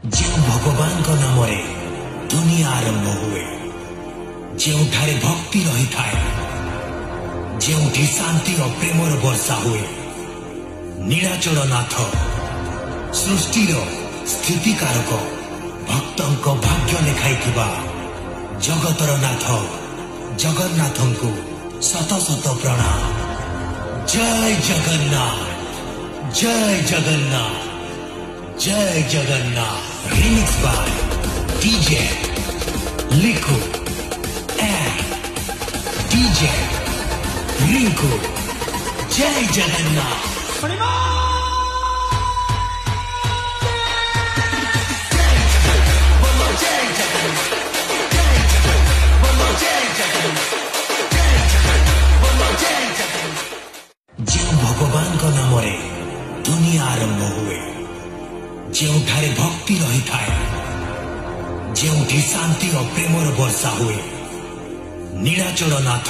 जो भगवान का नाम रे दुनिया आरंभ हुए, ଯେଉଁଠାରେ ଭକ୍ତି ରହିଥାଏ, ଯେଉଁଠି ଶାନ୍ତି ଓ ପ୍ରେମର ବର୍ଷା ହୁଏ। ନୀଳାଚଳ ନାଥ ସୃଷ୍ଟିର ସ୍ଥିତିକାରକ ଭକ୍ତଙ୍କ ଭାଗ୍ୟ ଲେଖାଇଥିବା ଜଗତର ନାଥ ଜଗନ୍ନାଥଙ୍କୁ ଶତ ଶତ ପ୍ରଣାମ। ଜୟ ଜଗନ୍ନାଥ, ଜୟ ଜଗନ୍ନାଥ, ଜୟ ଜଗନ୍ନାଥ। ରିମିକ୍ସ ବାय DJ लिखो DJ रिंकू। जय जगन्नाथ। जो भगवान का नाम रे दुनिया आरंभ हुए, ଯେଉଁଠାରେ ଭକ୍ତି ରହିଥାଏ, ଯେଉଁଠି ଶାନ୍ତି ଓ ପ୍ରେମର ବର୍ଷା ହୁଏ। ନୀଳାଚଳ ନାଥ